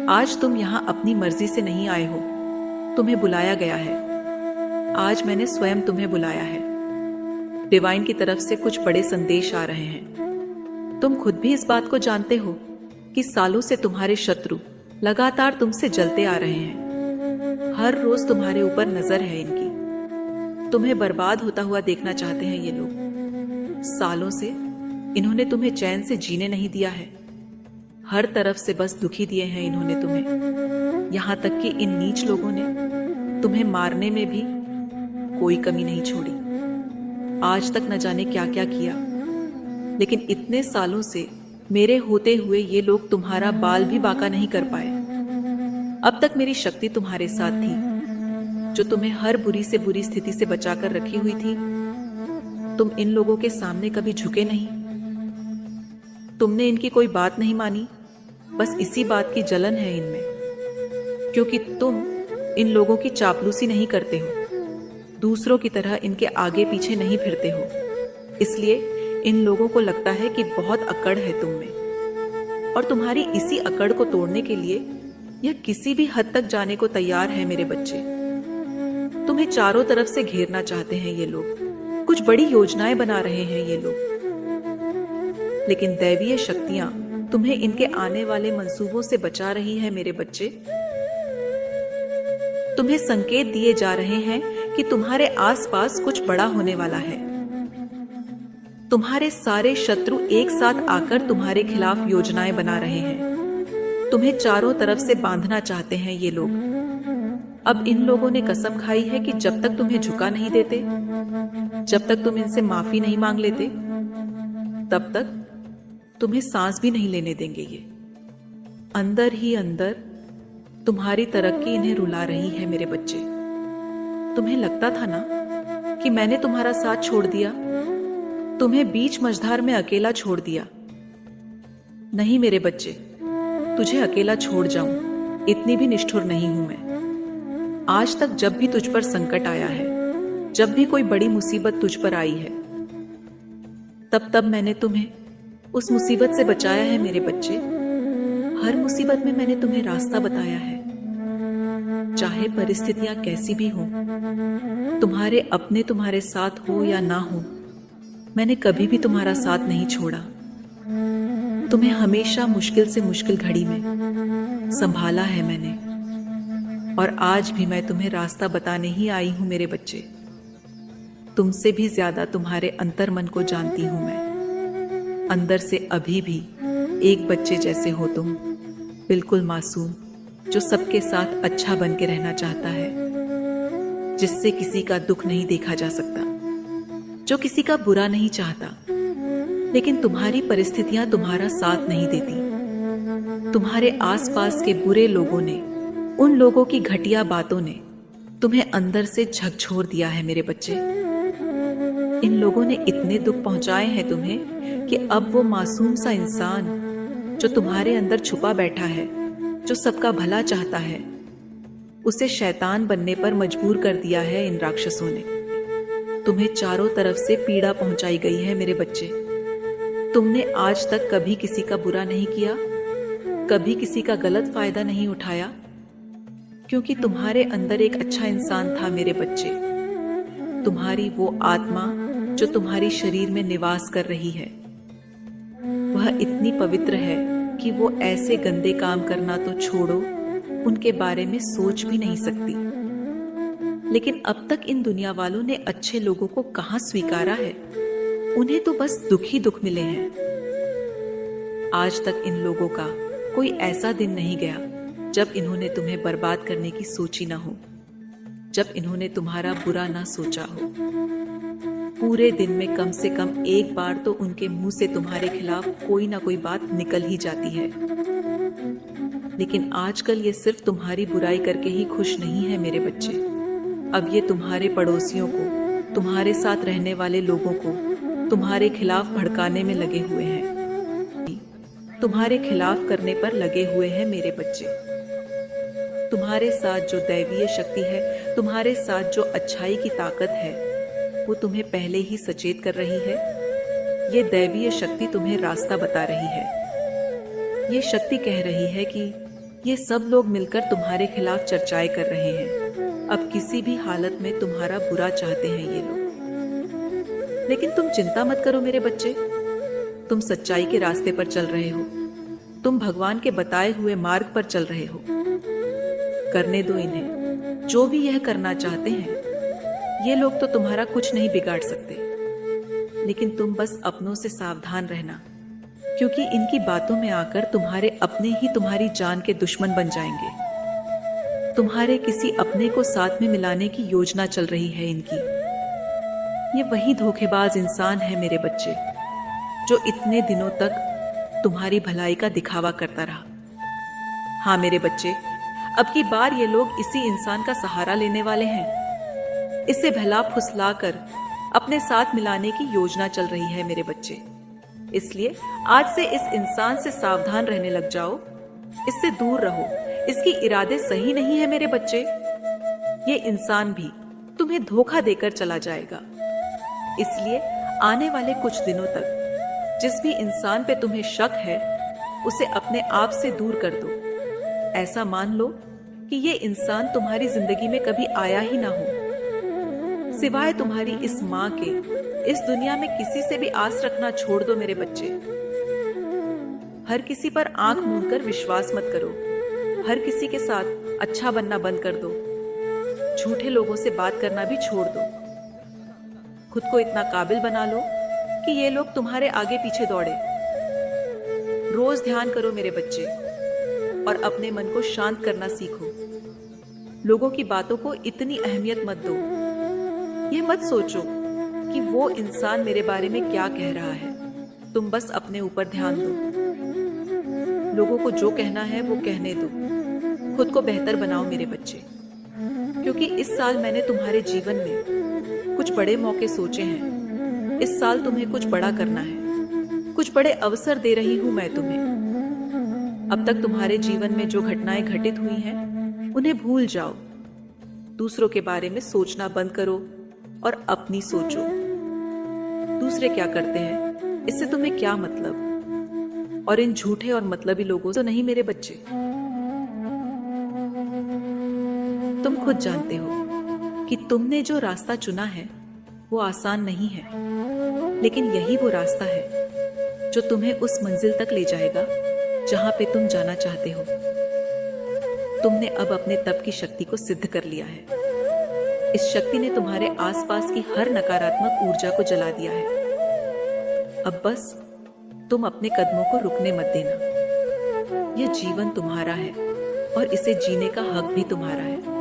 आज तुम यहाँ अपनी मर्जी से नहीं आए हो, तुम्हें बुलाया गया है। आज मैंने स्वयं तुम्हें बुलाया है। डिवाइन की तरफ से कुछ बड़े संदेश आ रहे हैं। तुम खुद भी इस बात को जानते हो कि सालों से तुम्हारे शत्रु लगातार तुमसे जलते आ रहे हैं। हर रोज तुम्हारे ऊपर नजर है इनकी। तुम्हें बर्बाद होता हुआ देखना चाहते हैं ये लोग। सालों से इन्होंने तुम्हें चैन से जीने नहीं दिया है। हर तरफ से बस दुखी दिए हैं इन्होंने तुम्हें। यहां तक कि इन नीच लोगों ने तुम्हें मारने में भी कोई कमी नहीं छोड़ी। आज तक न जाने क्या क्या किया, लेकिन इतने सालों से मेरे होते हुए ये लोग तुम्हारा बाल भी बांका नहीं कर पाए। अब तक मेरी शक्ति तुम्हारे साथ थी, जो तुम्हें हर बुरी से बुरी स्थिति से बचाकर रखी हुई थी। तुम इन लोगों के सामने कभी झुके नहीं। तुमने इनकी कोई बात नहीं मानी। बस इसी बात की जलन है इनमें, क्योंकि तुम इन लोगों की चापलूसी नहीं करते हो, दूसरों की तरह इनके आगे पीछे नहीं फिरते हो। इसलिए इन लोगों को लगता है कि बहुत अकड़ है तुम में, और तुम्हारी इसी अकड़ को तोड़ने के लिए यह किसी भी हद तक जाने को तैयार है मेरे बच्चे। तुम्हें चारों तरफ से घेरना चाहते हैं ये लोग। कुछ बड़ी योजनाएं बना रहे हैं ये लोग, लेकिन दैवीय शक्तियां तुम्हें इनके आने वाले मंसूबों से बचा रही है मेरे बच्चे। तुम्हें संकेत दिए जा रहे हैं कि तुम्हारे आसपास कुछ बड़ा होने वाला है। तुम्हारे सारे शत्रु एक साथ आकर तुम्हारे खिलाफ योजनाएं बना रहे हैं। तुम्हें चारों तरफ से बांधना चाहते हैं ये लोग। अब इन लोगों ने कसम खाई है कि जब तक तुम्हें झुका नहीं देते, जब तक तुम इनसे माफी नहीं मांग लेते, तब तक तुम्हें सांस भी नहीं लेने देंगे ये। अंदर ही अंदर तुम्हारी तरक्की इन्हें रुला रही है मेरे बच्चे। तुम्हें लगता था ना कि मैंने तुम्हारा साथ छोड़ दिया, तुम्हें बीच मझधार में अकेला छोड़ दिया। नहीं मेरे बच्चे, तुझे अकेला छोड़ जाऊं इतनी भी निष्ठुर नहीं हूं मैं। आज तक जब भी तुझ पर संकट आया है, जब भी कोई बड़ी मुसीबत तुझ पर आई है, तब तब मैंने तुम्हें उस मुसीबत से बचाया है मेरे बच्चे। हर मुसीबत में मैंने तुम्हें रास्ता बताया है। चाहे परिस्थितियां कैसी भी हो, तुम्हारे अपने तुम्हारे साथ हो या ना हो, मैंने कभी भी तुम्हारा साथ नहीं छोड़ा। तुम्हें हमेशा मुश्किल से मुश्किल घड़ी में संभाला है मैंने, और आज भी मैं तुम्हें रास्ता बताने ही आई हूं मेरे बच्चे। तुमसे भी ज्यादा तुम्हारे अंतर्मन को जानती हूं मैं। अंदर से अभी भी एक बच्चे जैसे हो तुम, बिल्कुल मासूम, जो सबके साथ अच्छा बन के रहना चाहता है, जिससे किसी का दुख नहीं देखा जा सकता, जो किसी का बुरा नहीं चाहता। लेकिन तुम्हारी परिस्थितियां तुम्हारा साथ नहीं देती। तुम्हारे आसपास के बुरे लोगों ने, उन लोगों की घटिया बातों ने तुम्हें अंदर से झकझोर दिया है मेरे बच्चे। इन लोगों ने इतने दुख पहुंचाए हैं तुम्हें कि अब वो मासूम सा इंसान जो तुम्हारे अंदर छुपा बैठा है, जो सबका भला चाहता है, उसे शैतान बनने पर मजबूर कर दिया है इन राक्षसों ने। तुम्हें चारों तरफ से पीड़ा पहुंचाई गई है मेरे बच्चे। तुमने आज तक कभी किसी का बुरा नहीं किया, कभी किसी का गलत फायदा नहीं उठाया, क्योंकि तुम्हारे अंदर एक अच्छा इंसान था मेरे बच्चे। तुम्हारी वो आत्मा जो तुम्हारी शरीर में निवास कर रही है, वह इतनी पवित्र है कि वो ऐसे गंदे काम करना तो छोड़ो, उनके बारे में सोच भी नहीं सकती। लेकिन अब तक इन दुनिया वालों ने अच्छे लोगों को कहां स्वीकारा है। उन्हें तो बस दुख ही दुख मिले हैं। आज तक इन लोगों का कोई ऐसा दिन नहीं गया जब इन्होंने तुम्हें बर्बाद करने की सोची ना हो, जब इन्होंने तुम्हारा बुरा ना सोचा हो। पूरे दिन में कम से कम एक बार तो उनके मुंह से तुम्हारे खिलाफ कोई ना कोई बात निकल ही जाती है। लेकिन आजकल ये सिर्फ तुम्हारी बुराई करके ही खुश नहीं है मेरे बच्चे। अब ये तुम्हारे पड़ोसियों को, तुम्हारे साथ रहने वाले लोगों को तुम्हारे खिलाफ भड़काने में लगे हुए हैं, तुम्हारे खिलाफ करने पर लगे हुए हैं मेरे बच्चे। तुम्हारे साथ जो दैवीय शक्ति है, तुम्हारे साथ जो अच्छाई की ताकत है, वो तुम्हें पहले ही सचेत कर रही है। ये दैवीय शक्ति तुम्हें रास्ता बता रही है। ये शक्ति कह रही है कि ये सब लोग मिलकर तुम्हारे खिलाफ चर्चाएं कर रहे हैं। अब किसी भी हालत में तुम्हारा बुरा चाहते हैं ये लोग। लेकिन तुम चिंता मत करो मेरे बच्चे, तुम सच्चाई के रास्ते पर चल रहे हो, तुम भगवान के बताए हुए मार्ग पर चल रहे हो। करने दो इन्हें, जो भी यह करना चाहते हैं। ये लोग तो तुम्हारा कुछ नहीं बिगाड़ सकते, लेकिन तुम बस अपनों से सावधान रहना, क्योंकि इनकी बातों में आकर तुम्हारे अपने ही तुम्हारी जान के दुश्मन बन जाएंगे। तुम्हारे किसी अपने को साथ में मिलाने की योजना चल रही है इनकी। ये वही धोखेबाज इंसान है मेरे बच्चे, जो इतने दिनों तक तुम्हारी भलाई का दिखावा करता रहा। हाँ मेरे बच्चे, अब की बार ये लोग इसी इंसान का सहारा लेने वाले हैं। इसे भला फुसलाकर अपने साथ मिलाने की योजना चल रही है मेरे बच्चे। इसलिए आज से इस इंसान से सावधान रहने लग जाओ, इससे दूर रहो। इसके इरादे सही नहीं है मेरे बच्चे। ये इंसान भी तुम्हें धोखा देकर चला जाएगा। इसलिए आने वाले कुछ दिनों तक जिस भी इंसान पे तुम्हें शक है, उसे अपने आप से दूर कर दो। ऐसा मान लो कि ये इंसान तुम्हारी जिंदगी में कभी आया ही ना हो। सिवाय तुम्हारी इस माँ के इस दुनिया में किसी से भी आस रखना छोड़ दो मेरे बच्चे। हर किसी पर आंख मूंद कर विश्वास मत करो। हर किसी के साथ अच्छा बनना बंद कर दो। झूठे लोगों से बात करना भी छोड़ दो। खुद को इतना काबिल बना लो कि ये लोग तुम्हारे आगे पीछे दौड़े। रोज ध्यान करो मेरे बच्चे, और अपने मन को शांत करना सीखो। लोगों की बातों को इतनी अहमियत मत दो। ये मत सोचो कि वो इंसान मेरे बारे में क्या कह रहा है। तुम बस अपने ऊपर ध्यान दो। लोगों को जो कहना है वो कहने दो। खुद को बेहतर बनाओ मेरे बच्चे, क्योंकि इस साल मैंने तुम्हारे जीवन में कुछ बड़े मौके सोचे हैं। इस साल तुम्हें कुछ बड़ा करना है। कुछ बड़े अवसर दे रही हूं मैं तुम्हें। अब तक तुम्हारे जीवन में जो घटनाएं घटित हुई हैं, उन्हें भूल जाओ। दूसरों के बारे में सोचना बंद करो और अपनी सोचो। दूसरे क्या करते हैं, इससे तुम्हें क्या मतलब? और इन झूठे और मतलबी लोगों से तो नहीं मेरे बच्चे। तुम खुद जानते हो कि तुमने जो रास्ता चुना है वो आसान नहीं है, लेकिन यही वो रास्ता है जो तुम्हें उस मंजिल तक ले जाएगा जहां पे तुम जाना चाहते हो। तुमने अब अपने तप की शक्ति को सिद्ध कर लिया है। इस शक्ति ने तुम्हारे आसपास की हर नकारात्मक ऊर्जा को जला दिया है। अब बस तुम अपने कदमों को रुकने मत देना। यह जीवन तुम्हारा है और इसे जीने का हक भी तुम्हारा है।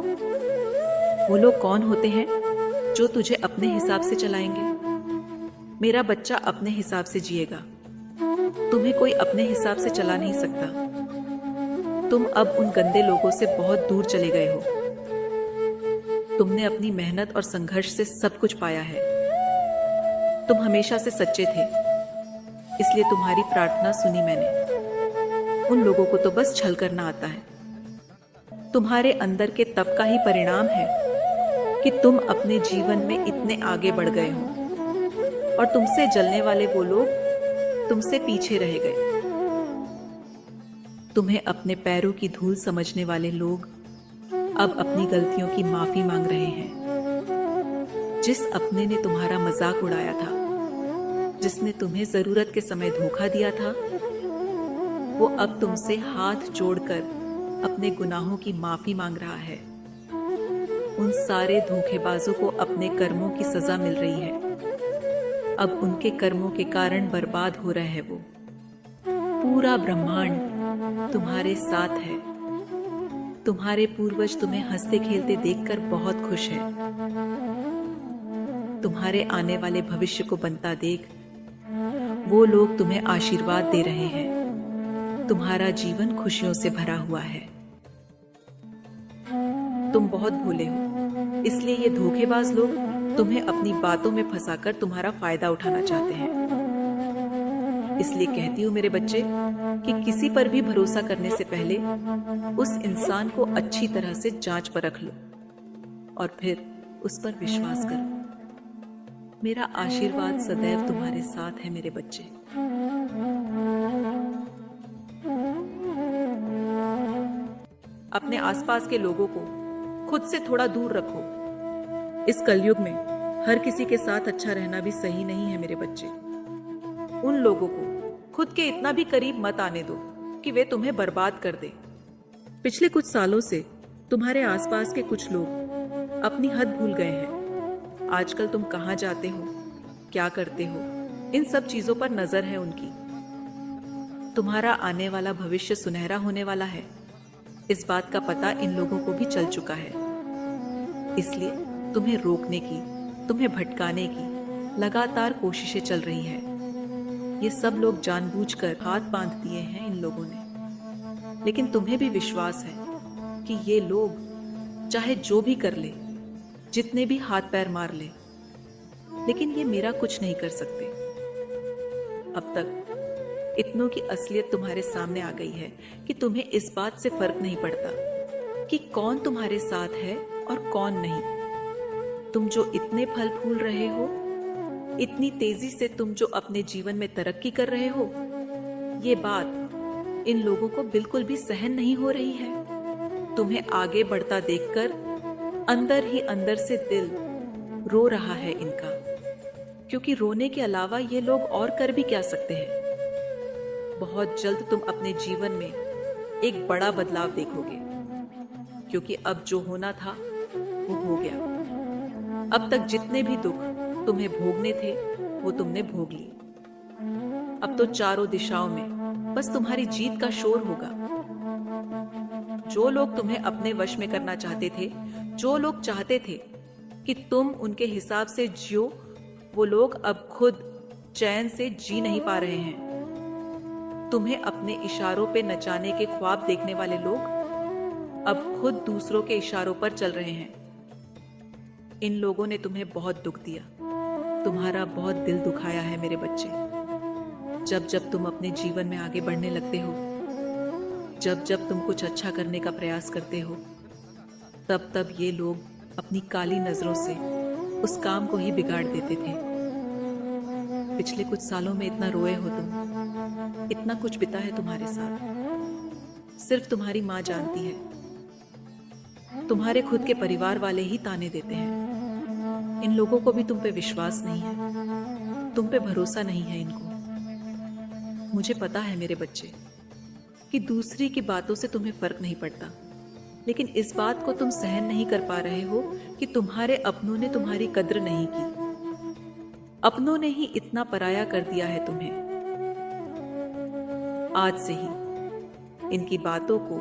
वो लोग कौन होते हैं जो तुझे अपने हिसाब से चलाएंगे? मेरा बच्चा अपने हिसाब से जिएगा। तुम्हें कोई अपने हिसाब से चला नहीं सकता। तुम अब उन गंदे लोगों से बहुत दूर चले गए हो। तुमने अपनी मेहनत और संघर्ष से सब कुछ पाया है। तुम हमेशा से सच्चे थे, इसलिए तुम्हारी प्रार्थना सुनी मैंने। उन लोगों को तो बस छल करना आता है। तुम्हारे अंदर के तप का ही परिणाम है कि तुम अपने जीवन में इतने आगे बढ़ गए हो, और तुमसे जलने वाले वो लोग तुमसे पीछे रह गए। तुम्हें अपने पैरों की धूल समझने वाले लोग अब अपनी गलतियों की माफी मांग रहे हैं। जिस अपने ने तुम्हारा मजाक उड़ाया था, जिसने तुम्हें जरूरत के समय धोखा दिया था, वो अब तुमसे हाथ जोड़कर अपने गुनाहों की माफी मांग रहा है। उन सारे धोखेबाजों को अपने कर्मों की सजा मिल रही है। अब उनके कर्मों के कारण बर्बाद हो रहा है वो। पूरा ब्रह्मांड तुम्हारे साथ है। तुम्हारे पूर्वज तुम्हें हंसते खेलते देखकर बहुत खुश है। तुम्हारे आने वाले भविष्य को बनता देख वो लोग तुम्हें आशीर्वाद दे रहे हैं। तुम्हारा जीवन खुशियों से भरा हुआ है। तुम बहुत भोले हो, इसलिए ये धोखेबाज लोग तुम्हें अपनी बातों में फंसाकर तुम्हारा फायदा उठाना चाहते हैं। इसलिए कहती हूँ मेरे बच्चे कि किसी पर भी भरोसा करने से पहले उस इंसान को अच्छी तरह से जांच परख लो और फिर उस पर विश्वास करो। मेरा आशीर्वाद सदैव तुम्हारे साथ है मेरे बच्चे। अपने आसपास के लोगों को खुद से थोड़ा दूर रखो। इस कलयुग में हर किसी के साथ अच्छा रहना भी सही नहीं है मेरे बच्चे। उन लोगों को खुद के इतना भी करीब मत आने दो कि वे तुम्हें बर्बाद कर दे। पिछले कुछ सालों से तुम्हारे आसपास के कुछ लोग अपनी हद भूल गए हैं। आजकल तुम कहाँ जाते हो, क्या करते हो, इन सब चीजों पर नजर है उनकी। तुम्हारा आने वाला भविष्य सुनहरा होने वाला है, इस बात का पता इन लोगों को भी चल चुका है। इसलिए तुम्हें रोकने की, तुम्हें भटकाने की लगातार कोशिशें चल रही हैं। ये सब लोग जानबूझकर हाथ बांध दिए हैं इन लोगों ने। लेकिन तुम्हें भी विश्वास है कि ये लोग चाहे जो भी कर ले, जितने भी हाथ पैर मार ले, लेकिन ये मेरा कुछ नहीं कर सकते। अब तक इतनों की असलियत तुम्हारे सामने आ गई है कि तुम्हें इस बात से फर्क नहीं पड़ता कि कौन तुम्हारे साथ है और कौन नहीं। तुम जो इतने फल फूल रहे हो, इतनी तेजी से तुम जो अपने जीवन में तरक्की कर रहे हो, ये बात इन लोगों को बिल्कुल भी सहन नहीं हो रही है। तुम्हें आगे बढ़ता देखकर अंदर ही अंदर से दिल रो रहा है इनका, क्योंकि रोने के अलावा ये लोग और कर भी क्या सकते हैं। बहुत जल्द तुम अपने जीवन में एक बड़ा बदलाव देखोगे, क्योंकि अब जो होना था वो हो गया। अब तक जितने भी दुख तुम्हें भोगने थे वो तुमने भोग लिए। अब तो चारों दिशाओं में बस तुम्हारी जीत का शोर होगा। जो लोग तुम्हें अपने वश में करना चाहते थे, जो लोग चाहते थे कि तुम उनके हिसाब से जियो, वो लोग अब खुद चैन से जी नहीं पा रहे हैं। तुम्हें अपने इशारों पे नचाने के ख्वाब देखने वाले लोग अब खुद दूसरों के इशारों पर चल रहे हैं। इन लोगों ने तुम्हें बहुत दुख दिया, तुम्हारा बहुत दिल दुखाया है मेरे बच्चे। जब जब तुम अपने जीवन में आगे बढ़ने लगते हो, जब जब तुम कुछ अच्छा करने का प्रयास करते हो, तब तब ये लोग अपनी काली नजरों से उस काम को ही बिगाड़ देते थे। पिछले कुछ सालों में इतना रोए हो तुम, इतना कुछ बीता है तुम्हारे साथ, सिर्फ तुम्हारी माँ जानती है। तुम्हारे खुद के परिवार वाले ही ताने देते हैं। इन लोगों को भी तुम पे विश्वास नहीं है, तुम पे भरोसा नहीं है इनको। मुझे पता है मेरे बच्चे कि दूसरी की बातों से तुम्हें फर्क नहीं पड़ता, लेकिन इस बात को तुम सहन नहीं कर पा रहे हो कि तुम्हारे अपनों ने तुम्हारी कद्र नहीं की। अपनों ने ही इतना पराया कर दिया है तुम्हें। आज से ही इनकी बातों को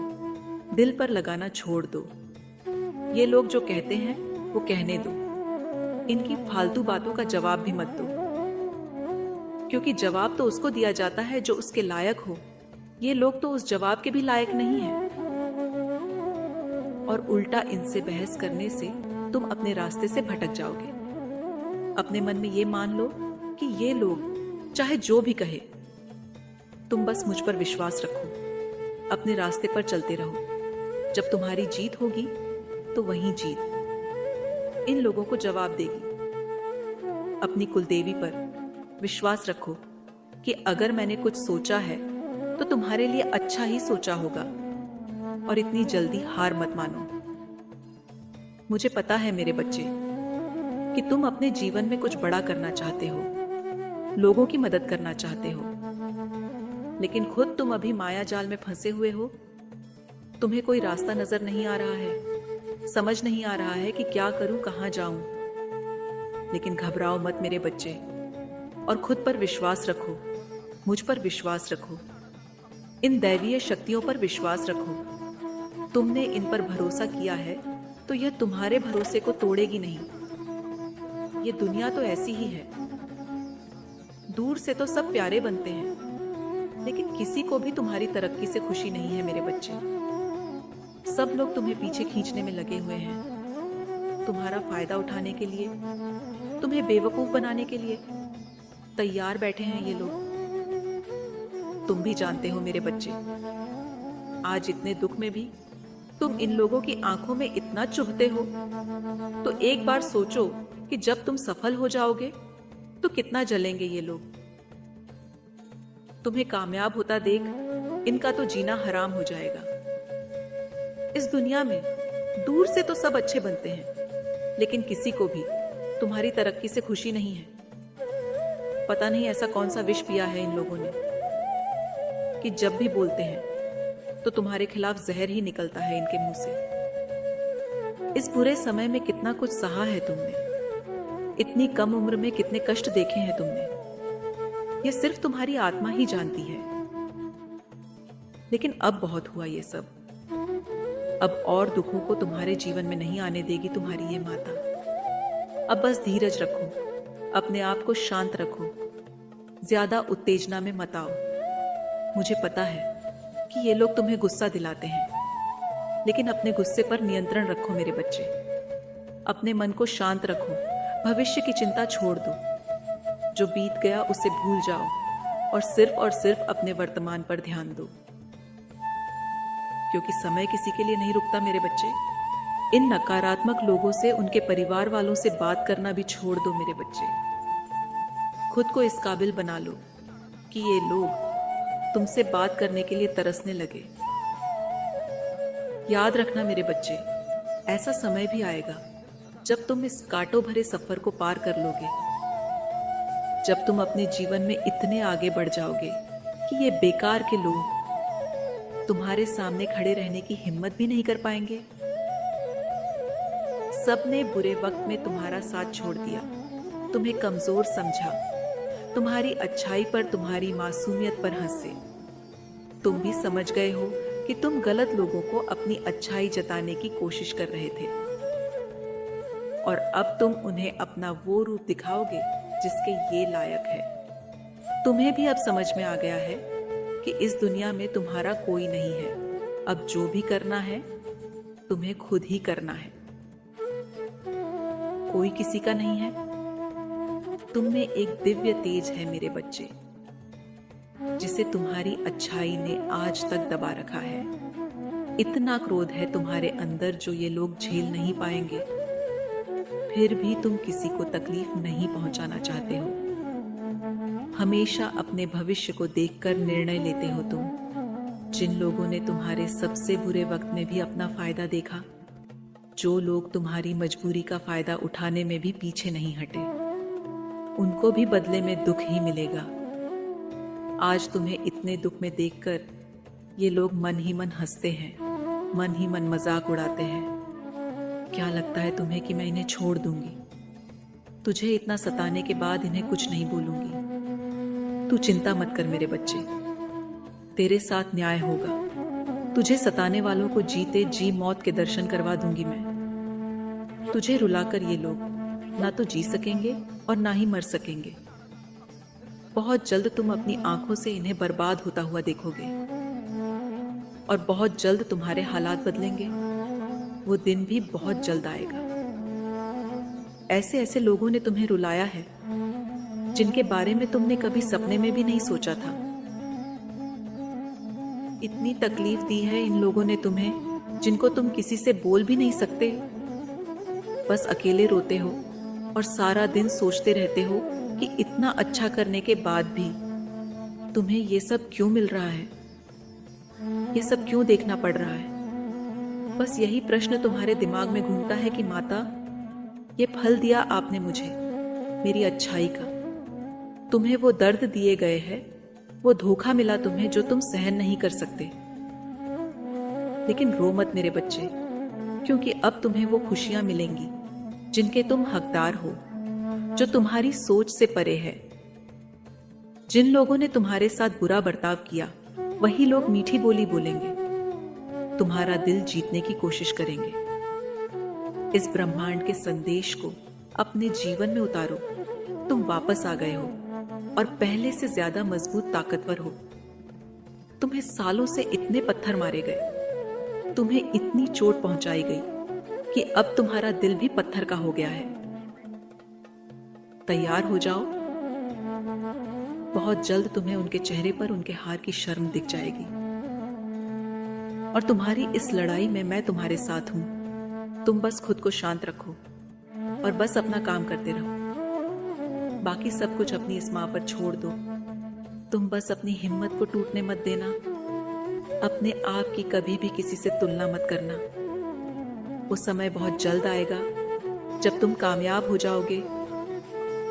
दिल पर लगाना छोड़ दो। ये लोग जो कहते हैं वो कहने दो, इनकी फालतू बातों का जवाब भी मत दो, क्योंकि जवाब तो उसको दिया जाता है जो उसके लायक हो। ये लोग तो उस जवाब के भी लायक नहीं हैं। और उल्टा इनसे बहस करने से तुम अपने रास्ते से भटक जाओगे। अपने मन में ये मान लो कि ये लोग चाहे जो भी कहे, तुम बस मुझ पर विश्वास रखो, अपने रास्ते पर चलते रहो। जब तुम्हारी जीत होगी तो वही जीत इन लोगों को जवाब देगी। अपनी कुलदेवी पर विश्वास रखो कि अगर मैंने कुछ सोचा है तो तुम्हारे लिए अच्छा ही सोचा होगा, और इतनी जल्दी हार मत मानो। मुझे पता है मेरे बच्चे कि तुम अपने जीवन में कुछ बड़ा करना चाहते हो, लोगों की मदद करना चाहते हो, लेकिन खुद तुम अभी माया जाल में फंसे हुए हो। तुम्हें कोई रास्ता नजर नहीं आ रहा है, समझ नहीं आ रहा है कि क्या करूं, कहां जाऊं। लेकिन घबराओ मत मेरे बच्चे, और खुद पर विश्वास रखो, मुझ पर विश्वास रखो, इन दैवीय शक्तियों पर विश्वास रखो। तुमने इन पर भरोसा किया है तो यह तुम्हारे भरोसे को तोड़ेगी नहीं। ये दुनिया तो ऐसी ही है, दूर से तो सब प्यारे बनते हैं, लेकिन किसी को भी तुम्हारी तरक्की से खुशी नहीं है मेरे बच्चे। सब लोग तुम्हें पीछे खींचने में लगे हुए हैं, तुम्हारा फायदा उठाने के लिए, तुम्हें बेवकूफ बनाने के लिए तैयार बैठे हैं ये लोग। तुम भी जानते हो मेरे बच्चे, आज इतने दुख में भी तुम इन लोगों की आंखों में इतना चुभते हो, तो एक बार सोचो कि जब तुम सफल हो जाओगे तो कितना जलेंगे ये लोग। तुम्हें कामयाब होता देख इनका तो जीना हराम हो जाएगा। इस इस दुनिया में दूर से तो सब अच्छे बनते हैं, लेकिन किसी को भी तुम्हारी तरक्की से खुशी नहीं है। पता नहीं ऐसा कौन सा विष पिया है इन लोगों ने कि जब भी बोलते हैं तो तुम्हारे खिलाफ जहर ही निकलता है इनके मुंह से। इस बुरे समय में कितना कुछ सहा है तुमने, इतनी कम उम्र में कितने कष्ट देखे हैं तुमने, ये सिर्फ तुम्हारी आत्मा ही जानती है। लेकिन अब बहुत हुआ ये सब। अब और दुखों को तुम्हारे जीवन में नहीं आने देगी तुम्हारी ये माता। अब बस धीरज रखो, अपने आप को शांत रखो, ज्यादा उत्तेजना में मत आओ। मुझे पता है कि ये लोग तुम्हें गुस्सा दिलाते हैं, लेकिन अपने गुस्से पर नियंत्रण रखो मेरे बच्चे। अपने मन को शांत रखो, भविष्य की चिंता छोड़ दो। जो बीत गया उसे भूल जाओ और सिर्फ अपने वर्तमान पर ध्यान दो, क्योंकि समय किसी के लिए नहीं रुकता मेरे बच्चे। इन नकारात्मक लोगों से, उनके परिवार वालों से बात करना भी छोड़ दो मेरे बच्चे। खुद को इस काबिल बना लो कि ये लोग तुमसे बात करने के लिए तरसने लगे। याद रखना मेरे बच्चे, ऐसा समय भी आएगा जब तुम इस कांटों भरे सफर को पार कर लोगे, जब तुम अपने जीवन में इतने आगे बढ़ जाओगे कि ये बेकार के लोग तुम्हारे सामने खड़े रहने की हिम्मत भी नहीं कर पाएंगे। सबने बुरे वक्त में तुम्हारा साथ छोड़ दिया, तुम्हें कमजोर समझा, तुम्हारी अच्छाई पर, तुम्हारी मासूमियत पर हंसे। तुम भी समझ गए हो कि तुम गलत लोगों को अपनी अच्छाई जताने की कोशिश कर रहे थे, और अब तुम उन्हें अपना वो रूप दिखाओगे जिसके ये लायक है। तुम्हें भी अब समझ में आ गया है कि इस दुनिया में तुम्हारा कोई नहीं है। अब जो भी करना है तुम्हें खुद ही करना है, कोई किसी का नहीं है। तुम में एक दिव्य तेज है मेरे बच्चे, जिसे तुम्हारी अच्छाई ने आज तक दबा रखा है। इतना क्रोध है तुम्हारे अंदर जो ये लोग झेल नहीं पाएंगे, फिर भी तुम किसी को तकलीफ नहीं पहुंचाना चाहते हो। हमेशा अपने भविष्य को देखकर निर्णय लेते हो तुम। जिन लोगों ने तुम्हारे सबसे बुरे वक्त में भी अपना फायदा देखा, जो लोग तुम्हारी मजबूरी का फायदा उठाने में भी पीछे नहीं हटे, उनको भी बदले में दुख ही मिलेगा। आज तुम्हें इतने दुख में देखकर ये लोग मन ही मन हंसते हैं, मन ही मन मजाक उड़ाते हैं। क्या लगता है तुम्हें कि मैं इन्हें छोड़ दूंगी? तुझे इतना सताने के बाद इन्हें कुछ नहीं बोलूंगी। तू चिंता मत कर मेरे बच्चे, तेरे साथ न्याय होगा। तुझे सताने वालों को जीते जी मौत के दर्शन करवा दूंगी मैं। तुझे रुलाकर ये लोग ना तो जी सकेंगे और ना ही मर सकेंगे। बहुत जल्द तुम अपनी आंखों से इन्हें बर्बाद होता हुआ देखोगे, और बहुत जल्द तुम्हारे हालात बदलेंगे। वो दिन भी बहुत जल्द आएगा। ऐसे ऐसे लोगों ने तुम्हें रुलाया है जिनके बारे में तुमने कभी सपने में भी नहीं सोचा था। इतनी तकलीफ दी है इन लोगों ने तुम्हें, जिनको तुम किसी से बोल भी नहीं सकते। बस अकेले रोते हो और सारा दिन सोचते रहते हो कि इतना अच्छा करने के बाद भी तुम्हें ये सब क्यों मिल रहा है, ये सब क्यों देखना पड़ रहा है। बस यही प्रश्न तुम्हारे दिमाग में घूमता है कि माता, ये फल दिया आपने मुझे मेरी अच्छाई का। तुम्हें वो दर्द दिए गए हैं, वो धोखा मिला तुम्हें जो तुम सहन नहीं कर सकते। लेकिन रो मत मेरे बच्चे, क्योंकि अब तुम्हें वो खुशियां मिलेंगी जिनके तुम हकदार हो, जो तुम्हारी सोच से परे है। जिन लोगों ने तुम्हारे साथ बुरा बर्ताव किया, वही लोग मीठी बोली बोलेंगे, तुम्हारा दिल जीतने की कोशिश करेंगे। इस ब्रह्मांड के संदेश को अपने जीवन में उतारो। तुम वापस आ गए हो और पहले से ज्यादा मजबूत, ताकतवर हो। तुम्हें सालों से इतने पत्थर मारे गए, तुम्हें इतनी चोट पहुंचाई गई कि अब तुम्हारा दिल भी पत्थर का हो गया है। तैयार हो जाओ, बहुत जल्द तुम्हें उनके चेहरे पर उनके हार की शर्म दिख जाएगी। और तुम्हारी इस लड़ाई में मैं तुम्हारे साथ हूं। तुम बस खुद को शांत रखो और बस अपना काम करते रहो। बाकी सब कुछ अपनी इस मां पर छोड़ दो। तुम बस अपनी हिम्मत को टूटने मत देना। अपने आप की कभी भी किसी से तुलना मत करना। वो समय बहुत जल्द आएगा जब तुम कामयाब हो जाओगे,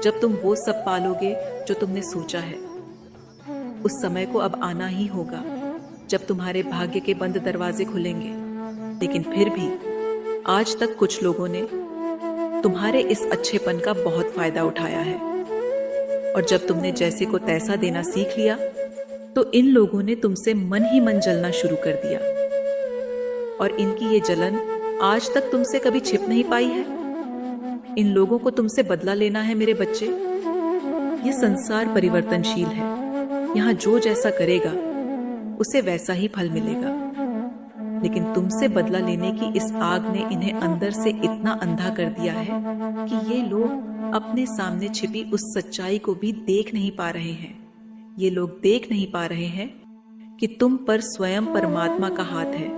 जब तुम वो सब पालोगे जो तुमने सोचा है। उस समय को अब आना ही होगा जब तुम्हारे भाग्य के बंद दरवाजे खुलेंगे। लेकिन फिर भी आज तक कुछ लोगों ने तुम्हारे इस अच्छेपन का बहुत फायदा उठाया है, और जब तुमने जैसे को तैसा देना सीख लिया तो इन लोगों ने तुमसे मन ही मन जलना शुरू कर दिया। और इनकी ये जलन आज तक तुमसे कभी छिप नहीं पाई है। इन लोगों को तुमसे बदला लेना है मेरे बच्चे। ये संसार परिवर्तनशील है। यहाँ जो जैसा करेगा उसे वैसा ही फल मिलेगा। लेकिन तुमसे बदला लेने की इस आग ने इन्हें अंदर से इतना अंधा कर दिया है कि ये लोग अपने सामने छिपी उस सच्चाई को भी देख नहीं पा रहे हैं। ये लोग देख नहीं पा रहे हैं कि तुम पर स्वयं परमात्मा का हाथ है।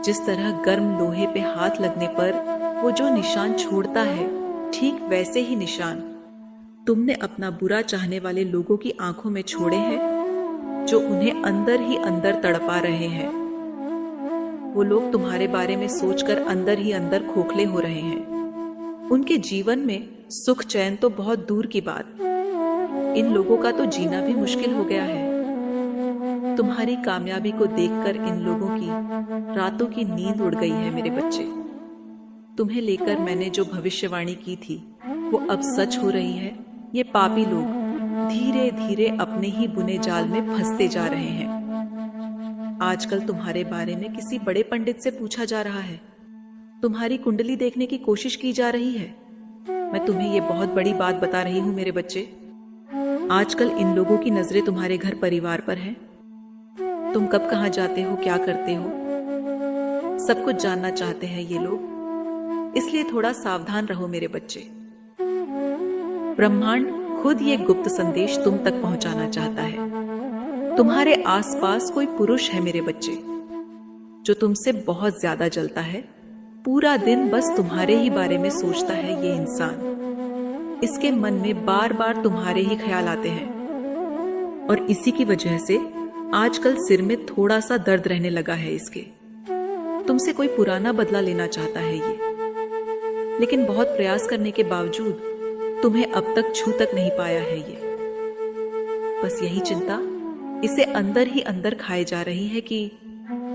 जिस तरह गर्म लोहे पे हाथ लगने पर वो जो निशान छोड़ता है, ठीक वैसे ही निशान तुमने अपना बुरा चाहने वाले लोगों की आंखों में छोड़े हैं, जो उन्हें अंदर ही अंदर तड़पा रहे हैं। वो लोग तुम्हारे बारे में सोचकर अंदर ही अंदर खोखले हो रहे हैं। उनके जीवन में सुख चैन तो बहुत दूर की बात, इन लोगों का तो जीना भी मुश्किल हो गया है। तुम्हारी कामयाबी को देखकर इन लोगों की रातों की नींद उड़ गई है मेरे बच्चे। तुम्हें लेकर मैंने जो भविष्यवाणी की थी वो अब सच हो रही है। ये पापी लोग धीरे धीरे अपने ही बुने जाल में फंसते जा रहे हैं। आजकल तुम्हारे बारे में किसी बड़े पंडित से पूछा जा रहा है, तुम्हारी कुंडली देखने की कोशिश की जा रही है। मैं तुम्हें ये बहुत बड़ी बात बता रही हूं मेरे बच्चे। आजकल इन लोगों की नजरें तुम्हारे घर परिवार पर हैं। तुम कब कहां जाते हो, क्या करते हो, सब कुछ जानना चाहते हैं ये लोग। इसलिए थोड़ा सावधान रहो मेरे बच्चे। ब्रह्मांड खुद ये गुप्त संदेश तुम तक पहुंचाना चाहता है। तुम्हारे आसपास कोई पुरुष है मेरे बच्चे, जो तुमसे बहुत ज्यादा जलता है। पूरा दिन बस तुम्हारे ही बारे में सोचता है ये इंसान। इसके मन में बार बार तुम्हारे ही ख्याल आते हैं, और इसी की वजह से आजकल सिर में थोड़ा सा दर्द रहने लगा है इसके। तुमसे कोई पुराना बदला लेना चाहता है ये, लेकिन बहुत प्रयास करने के बावजूद तुम्हें अब तक छू तक नहीं पाया है ये। बस यही चिंता इसे अंदर ही अंदर खाए जा रही है कि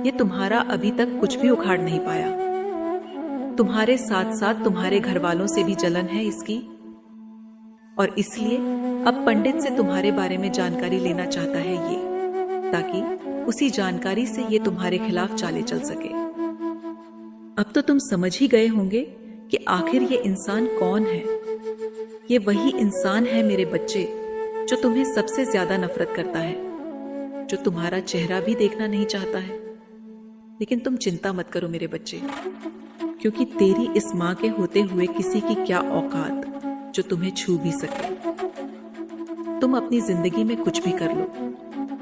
ये तुम्हारा अभी तक कुछ भी उखाड़ नहीं पाया। तुम्हारे साथ साथ तुम्हारे घर वालों से भी जलन है इसकी, और इसलिए अब पंडित से तुम्हारे बारे में जानकारी लेना चाहता है ये, ताकि उसी जानकारी से ये तुम्हारे खिलाफ चाले चल सके। अब तो तुम समझ ही गए होंगे कि आखिर ये इंसान कौन है। ये वही इंसान है मेरे बच्चे जो तुम्हें सबसे ज्यादा नफरत करता है, जो तुम्हारा चेहरा भी देखना नहीं चाहता है। लेकिन तुम चिंता मत करो मेरे बच्चे, क्योंकि तेरी इस मां के होते हुए किसी की क्या औकात जो तुम्हें छू भी सके। तुम अपनी जिंदगी में कुछ भी कर लो,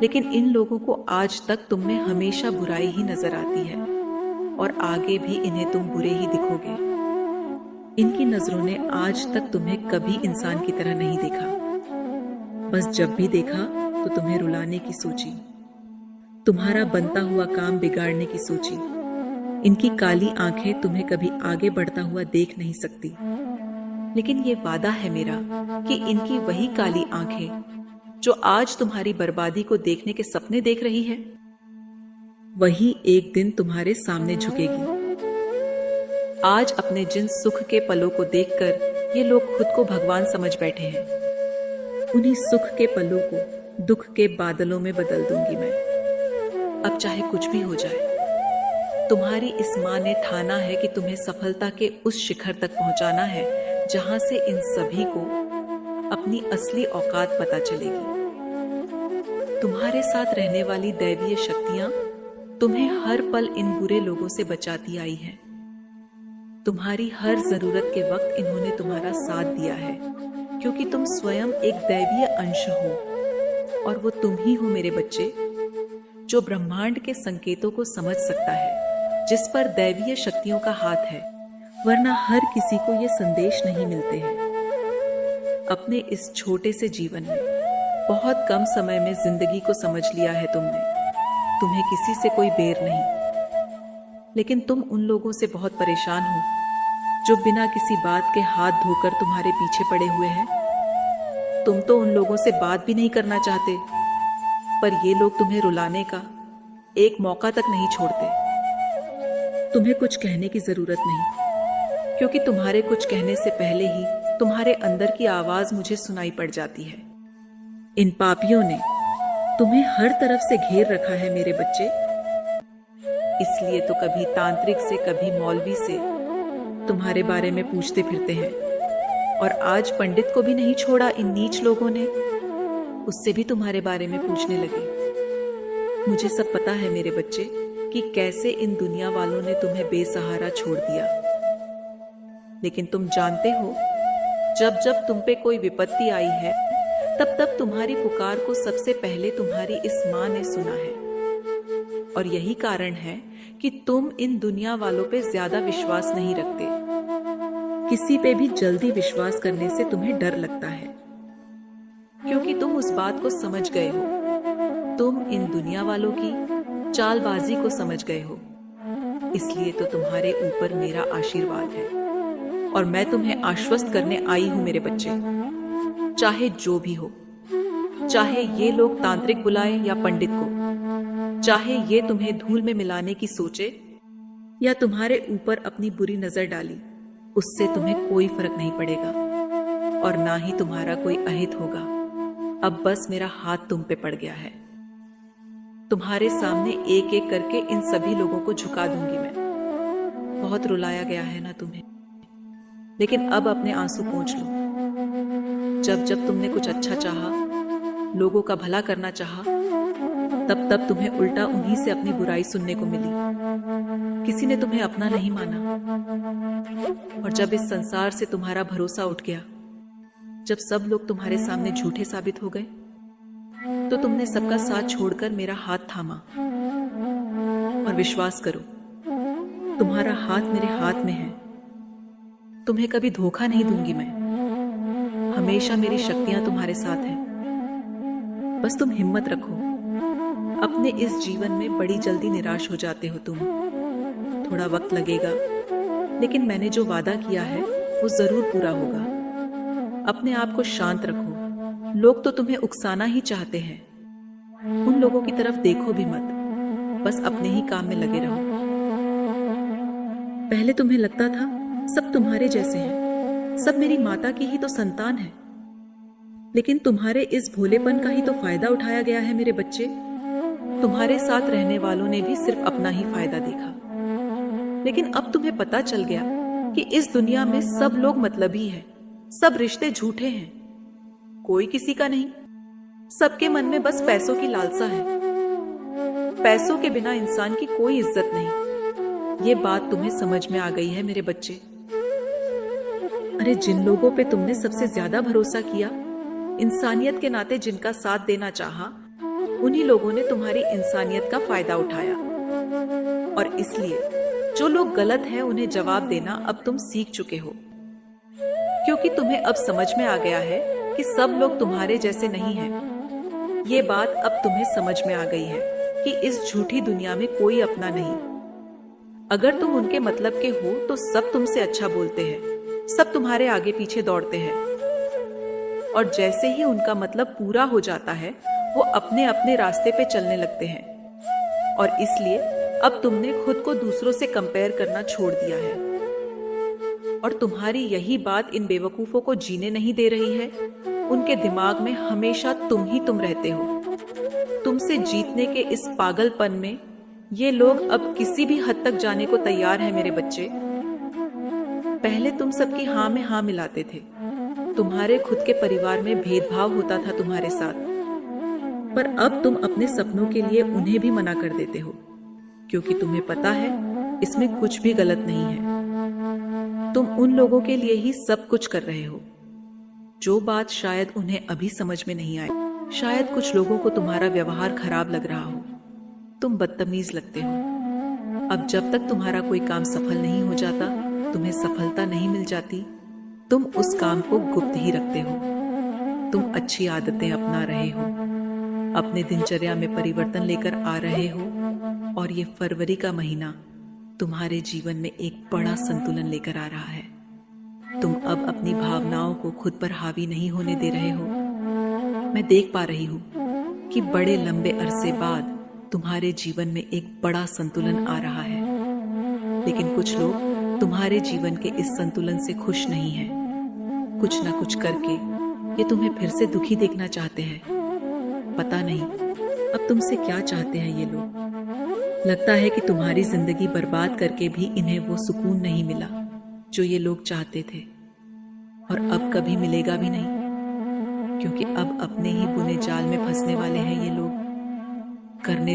लेकिन इन लोगों को आज तक तुम में हमेशा बुराई ही नजर आती है, और आगे भी इन्हें तुम बुरे ही दिखोगे। इनकी नजरों ने आज तक तुम्हें कभी इंसान की तरह नहीं देखा। बस जब भी देखा तो तुम्हें रुलाने की सोची, तुम्हारा बनता हुआ काम बिगाड़ने की सोची। इनकी काली आंखें तुम्हें कभी आगे बढ़ता हुआ देख नहीं सकती, लेकिन ये वादा है मेरा कि इनकी वही काली आंखें जो आज तुम्हारी बर्बादी को देखने के सपने देख रही है, वही एक दिन तुम्हारे सामने झुकेगी। आज अपने जिन सुख के पलों को देखकर ये लोग खुद को भगवान समझ बैठे हैं, उन्हीं सुख के पलों को दुख के बादलों में बदल दूंगी मैं। अब चाहे कुछ भी हो जाए, तुम्हारी इस मां ने ठाना है कि तुम्हें सफलता के उस शिखर तक पहुंचाना है जहां से इन सभी को अपनी असली औकात पता चलेगी। तुम्हारे साथ रहने वाली दैवीय शक्तियां तुम्हें हर पल इन बुरे लोगों से बचाती आई हैं। तुम्हारी हर जरूरत के वक्त इन्होंने तुम्हारा साथ दिया है, क्योंकि तुम स्वयं एक दैवीय अंश हो, और वो तुम ही हो मेरे बच्चे जो ब्रह्मांड के संकेतों को समझ सकता है, जिस पर दैवीय शक्तियों का हाथ है। वरना हर किसी को ये संदेश नहीं मिलते हैं। अपने इस छोटे से जीवन में बहुत कम समय में जिंदगी को समझ लिया है तुमने। तुम्हें किसी से कोई बेर नहीं, लेकिन तुम उन लोगों से बहुत परेशान हो जो बिना किसी बात के हाथ धोकर तुम्हारे पीछे पड़े हुए हैं। तुम तो उन लोगों से बात भी नहीं करना चाहते, पर ये लोग तुम्हें रुलाने का एक मौका तक नहीं छोड़ते। तुम्हें कुछ कहने की जरूरत नहीं, क्योंकि तुम्हारे कुछ कहने से पहले ही तुम्हारे अंदर की आवाज मुझे सुनाई पड़ जाती है। इन पापियों ने तुम्हें हर तरफ से घेर रखा है मेरे बच्चे, इसलिए तो कभी तांत्रिक से कभी मौलवी से तुम्हारे बारे में पूछते फिरते हैं, और आज पंडित को भी नहीं छोड़ा इन नीच लोगों ने, उससे भी तुम्हारे बारे में पूछने लगे। मुझे सब पता है मेरे बच्चे कि कैसे इन दुनिया वालों ने तुम्हें बेसहारा छोड़ दिया, लेकिन तुम जानते हो जब जब तुम पे कोई विपत्ति आई है तब तब तुम्हारी पुकार को सबसे पहले तुम्हारी इस मां ने सुना है, और यही कारण है कि तुम इन दुनिया वालों पे ज्यादा विश्वास नहीं रखते। किसी पे भी जल्दी विश्वास करने से तुम्हें डर लगता है, क्योंकि तुम उस बात को समझ गए हो, तुम इन दुनिया वालों की चालबाजी को समझ गए हो। इसलिए तो तुम्हारे ऊपर मेरा आशीर्वाद है, और मैं तुम्हें आश्वस्त करने आई हूं मेरे बच्चे। चाहे जो भी हो, चाहे ये लोग तांत्रिक बुलाएं या पंडित को, चाहे ये तुम्हें धूल में मिलाने की सोचे या तुम्हारे ऊपर अपनी बुरी नजर डाली, उससे तुम्हें कोई फर्क नहीं पड़ेगा, और ना ही तुम्हारा कोई अहित होगा। अब बस मेरा हाथ तुम पे पड़ गया है। तुम्हारे सामने एक एक करके इन सभी लोगों को झुका दूंगी मैं। बहुत रुलाया गया है ना तुम्हें, लेकिन अब अपने आंसू पोंछ लो। जब जब तुमने कुछ अच्छा चाहा, लोगों का भला करना चाहा, तब तब तुम्हें उल्टा उन्हीं से अपनी बुराई सुनने को मिली। किसी ने तुम्हें अपना नहीं माना, और जब इस संसार से तुम्हारा भरोसा उठ गया, जब सब लोग तुम्हारे सामने झूठे साबित हो गए, तो तुमने सबका साथ छोड़कर मेरा हाथ थामा। और विश्वास करो, तुम्हारा हाथ मेरे हाथ में है। तुम्हें कभी धोखा नहीं दूंगी मैं। हमेशा मेरी शक्तियां तुम्हारे साथ हैं। बस तुम हिम्मत रखो। अपने इस जीवन में बड़ी जल्दी निराश हो जाते हो तुम। थोड़ा वक्त लगेगा, लेकिन मैंने जो वादा किया है वो जरूर पूरा होगा। अपने आप को शांत रखो। लोग तो तुम्हें उकसाना ही चाहते हैं। उन लोगों की तरफ देखो भी मत, बस अपने ही काम में लगे रहो। पहले तुम्हें लगता था सब तुम्हारे जैसे हैं, सब मेरी माता की ही तो संतान है, लेकिन तुम्हारे इस भोलेपन का ही तो फायदा उठाया गया है मेरे बच्चे। तुम्हारे साथ रहने वालों ने भी सिर्फ अपना ही फायदा देखा, लेकिन अब तुम्हें पता चल गया कि इस दुनिया में सब लोग मतलबी हैं, सब रिश्ते झूठे हैं, कोई किसी का नहीं। सबके मन में बस पैसों की लालसा है। पैसों के बिना इंसान की कोई इज्जत नहीं। ये बात तुम्हें समझ में आ गई है मेरे बच्चे। अरे जिन लोगों पे तुमने सबसे ज्यादा भरोसा किया, इंसानियत के नाते जिनका साथ देना चाहा, उन्हीं लोगों ने तुम्हारी इंसानियत का फायदा उठाया। और इसलिए जो लोग गलत हैं उन्हें जवाब देना अब तुम सीख चुके हो, क्योंकि तुम्हें अब समझ में आ गया है कि सब लोग तुम्हारे जैसे नहीं हैं। ये बात अब तुम्हें समझ में आ गई है कि इस झूठी दुनिया में कोई अपना नहीं। अगर तुम उनके मतलब के हो तो सब तुमसे अच्छा बोलते हैं, सब तुम्हारे आगे पीछे दौड़ते हैं, और जैसे ही उनका मतलब पूरा हो जाता है वो अपने अपने रास्ते पे चलने लगते हैं। और इसलिए अब तुमने खुद को दूसरों से कंपेयर करना छोड़ दिया है, और तुम्हारी यही बात इन बेवकूफों को जीने नहीं दे रही है। उनके दिमाग में हमेशा तुम ही तुम रहते हो। तुमसे जीतने के इस पागलपन में ये लोग अब किसी भी हद तक जाने को तैयार हैं मेरे बच्चे। पहले तुम सबकी हाँ में हाँ मिलाते थे। तुम्हारे खुद के परिवार में भेदभाव होता था तुम्हारे साथ, पर अब तुम अपने सपनों के लिए उन्हें भी मना कर देते हो, क्योंकि तुम्हें पता है इसमें कुछ भी गलत नहीं है। तुम उन लोगों के लिए ही सब कुछ कर रहे हो। जो बात शायद उन्हें अभी समझ में नहीं आई, शायद कुछ लोगों को तुम्हारा व्यवहार खराब लग रहा हो, तुम बदतमीज लगते हो। अब जब तक तुम्हारा कोई काम सफल नहीं हो जाता, तुम्हें सफलता नहीं मिल जाती, तुम उस काम को गुप्त ही रखते हो। तुम अच्छी आदतें अपना रहे हो, अपने दिनचर्या में परिवर्तन लेकर आ रहे हो और ये फरवरी का महीना तुम्हारे जीवन में एक बड़ा संतुलन लेकर आ रहा है। तुम अब अपनी भावनाओं को खुद पर हावी नहीं होने दे रहे हो। मैं देख पा रही हूँ कि बड़े लंबे अरसे बाद तुम्हारे जीवन में एक बड़ा संतुलन आ रहा है, लेकिन कुछ लोग तुम्हारे जीवन के इस संतुलन से खुश नहीं हैं। कुछ ना कुछ करके ये तुम्हें फिर से दुखी देखना चाहते हैं। पता नहीं अब तुमसे क्या चाहते हैं ये लोग। लगता है कि तुम्हारी जिंदगी बर्बाद करके भी इन्हें वो सुकून नहीं मिला जो ये लोग चाहते थे, और अब कभी मिलेगा भी नहीं, क्योंकि अब अपने ही बुने जाल में फंसने वाले हैं ये लोग। करने